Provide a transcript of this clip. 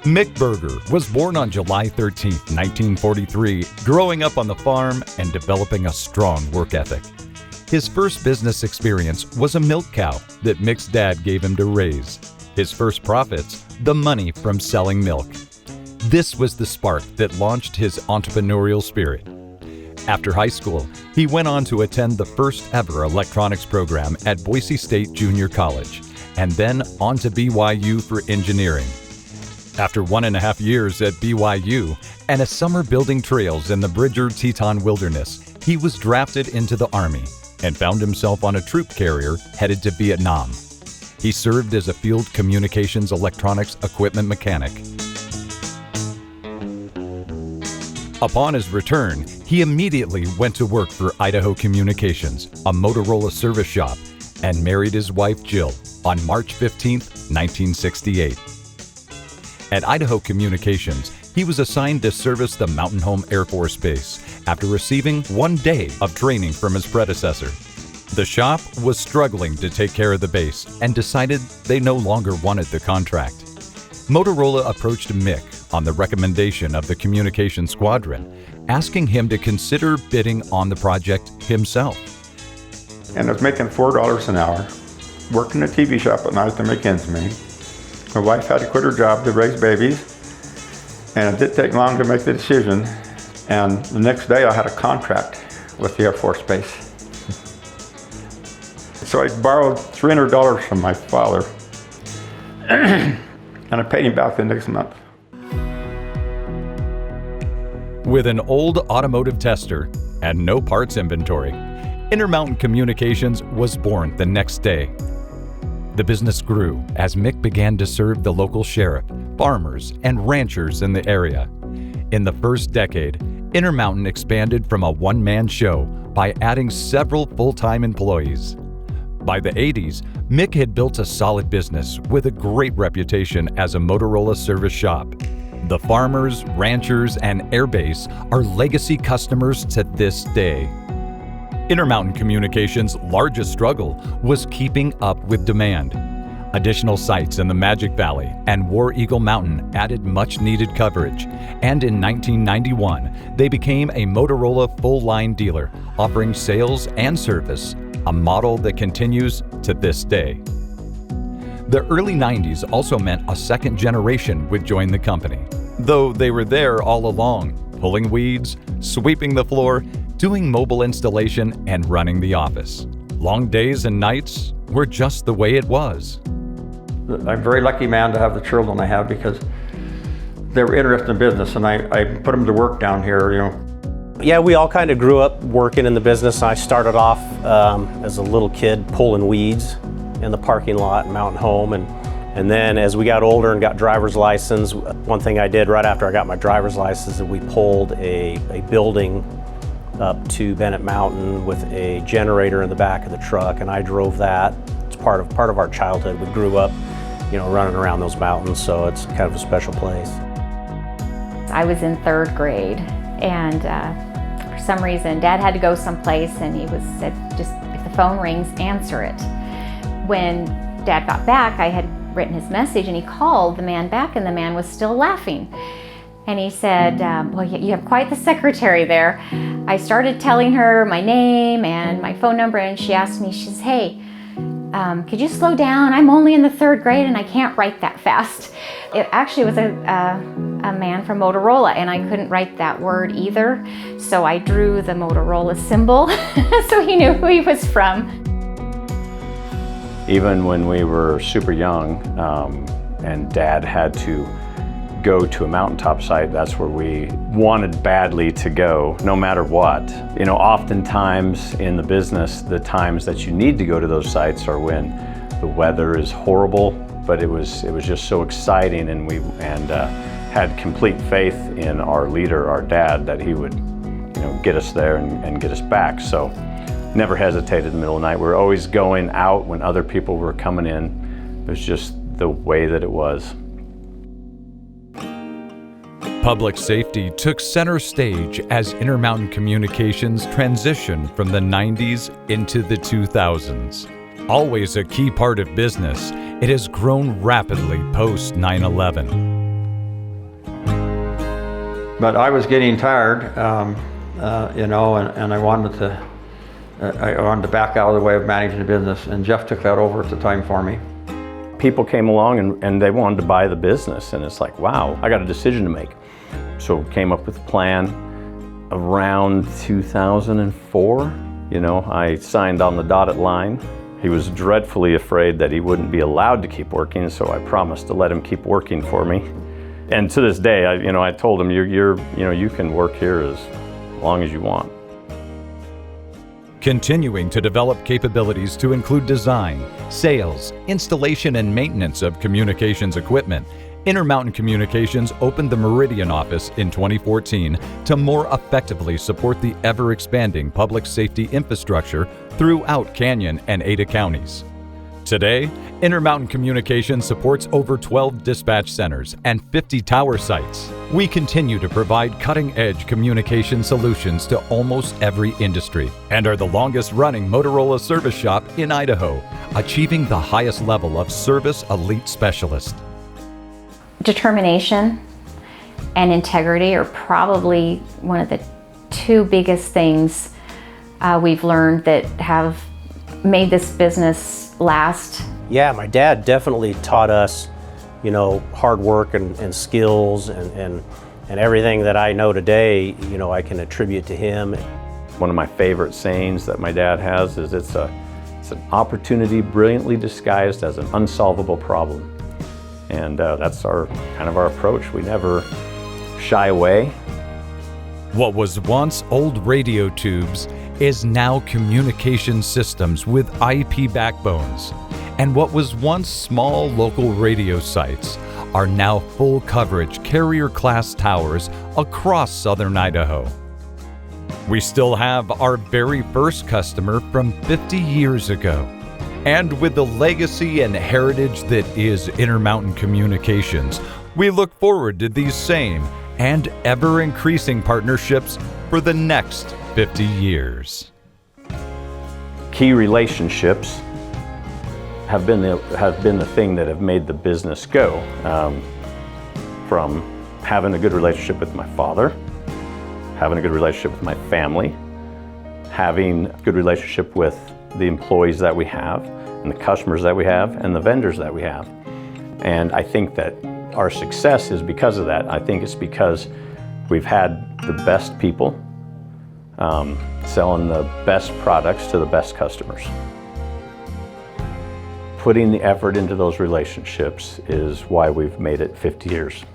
Mick Berger was born on July 13, 1943, growing up on the farm and developing a strong work ethic. His first business experience was a milk cow that Mick's dad gave him to raise. His first profits, the money from selling milk. This was the spark that launched his entrepreneurial spirit. After high school, he went on to attend the first ever electronics program at Boise State Junior College, and then on to BYU for engineering. After 1.5 years at BYU and a summer building trails in the Bridger-Teton Wilderness, he was drafted into the Army and found himself on a troop carrier headed to Vietnam. He served as a field communications electronics equipment mechanic. Upon his return, he immediately went to work for Idaho Communications, a Motorola service shop, and married his wife Jill on March 15, 1968. At Idaho Communications, he was assigned to service the Mountain Home Air Force Base after receiving 1 day of training from his predecessor. The shop was struggling to take care of the base and decided they no longer wanted the contract. Motorola approached Mick on the recommendation of the Communications Squadron, asking him to consider bidding on the project himself. And I was making $4 an hour, worked in a TV shop at night to make ends meet. My wife had to quit her job to raise babies, and it didn't take long to make the decision. And the next day I had a contract with the Air Force Base. So I borrowed $300 from my father, and I paid him back the next month. With an old automotive tester and no parts inventory, Intermountain Communications was born the next day. The business grew as Mick began to serve the local sheriff, farmers, and ranchers in the area. In the first decade, Intermountain expanded from a one-man show by adding several full-time employees. By the 80s, Mick had built a solid business with a great reputation as a Motorola service shop. The farmers, ranchers, and airbase are legacy customers to this day. Intermountain Communications' largest struggle was keeping up with demand. Additional sites in the Magic Valley and War Eagle Mountain added much-needed coverage, and in 1991, they became a Motorola full-line dealer, offering sales and service, a model that continues to this day. The early 90s also meant a second generation would join the company, though they were there all along, pulling weeds, sweeping the floor, doing mobile installation, and running the office. Long days and nights were just the way it was. I'm a very lucky man to have the children I have because they were interested in business, and I put them to work down here, you know. Yeah, we all kind of grew up working in the business. I started off as a little kid pulling weeds in the parking lot in Mountain Home, and then as we got older and got driver's license, one thing I did right after I got my driver's license is we pulled a building up to Bennett Mountain with a generator in the back of the truck, and I drove that. It's part of our childhood. We grew up, you know, running around those mountains, so it's kind of a special place. I was in 3rd grade, and for some reason Dad had to go someplace, and he said, just if the phone rings, answer it. When Dad got back, I had written his message, and he called the man back, and the man was still laughing. And he said, well, you have quite the secretary there. I started telling her my name and my phone number, and she asked me, she says, hey, could you slow down? I'm only in the 3rd grade and I can't write that fast. It actually was a man from Motorola, and I couldn't write that word either. So I drew the Motorola symbol so he knew who he was from. Even when we were super young and Dad had to go to a mountaintop site, that's where we wanted badly to go, no matter what. You know, oftentimes in the business, the times that you need to go to those sites are when the weather is horrible, but it was just so exciting, and we had complete faith in our leader, our dad, that he would, you know, get us there and get us back. So never hesitated in the middle of the night. We were always going out when other people were coming in. It was just the way that it was. Public safety took center stage as Intermountain Communications transitioned from the 90s into the 2000s. Always a key part of business, it has grown rapidly post 9/11. But I was getting tired, and I wanted to back out of the way of managing the business, and Jeff took that over at the time for me. People came along and they wanted to buy the business, and it's like, wow, I got a decision to make. So came up with a plan around 2004. I signed on the dotted line. He was dreadfully afraid that he wouldn't be allowed to keep working, so I promised to let him keep working for me. And to this day, I told him, you can work here as long as you want. Continuing to develop capabilities to include design, sales, installation, and maintenance of communications equipment, Intermountain Communications opened the Meridian office in 2014 to more effectively support the ever-expanding public safety infrastructure throughout Canyon and Ada counties. Today, Intermountain Communications supports over 12 dispatch centers and 50 tower sites. We continue to provide cutting-edge communication solutions to almost every industry and are the longest-running Motorola service shop in Idaho, achieving the highest level of service elite specialist. Determination and integrity are probably one of the two biggest things we've learned that have made this business last. Yeah, my dad definitely taught us, hard work and skills and everything that I know today, I can attribute to him. One of my favorite sayings that my dad has is it's an opportunity brilliantly disguised as an unsolvable problem. And that's our approach. We never shy away. What was once old radio tubes is now communication systems with IP backbones. And what was once small local radio sites are now full coverage carrier class towers across Southern Idaho. We still have our very first customer from 50 years ago. And with the legacy and heritage that is Intermountain Communications, we look forward to these same and ever-increasing partnerships for the next 50 years. Key relationships have been the thing that have made the business go. From having a good relationship with my father, having a good relationship with my family, having a good relationship with the employees that we have, and the customers that we have, and the vendors that we have. And I think that our success is because of that. I think it's because we've had the best people selling the best products to the best customers. Putting the effort into those relationships is why we've made it 50 years.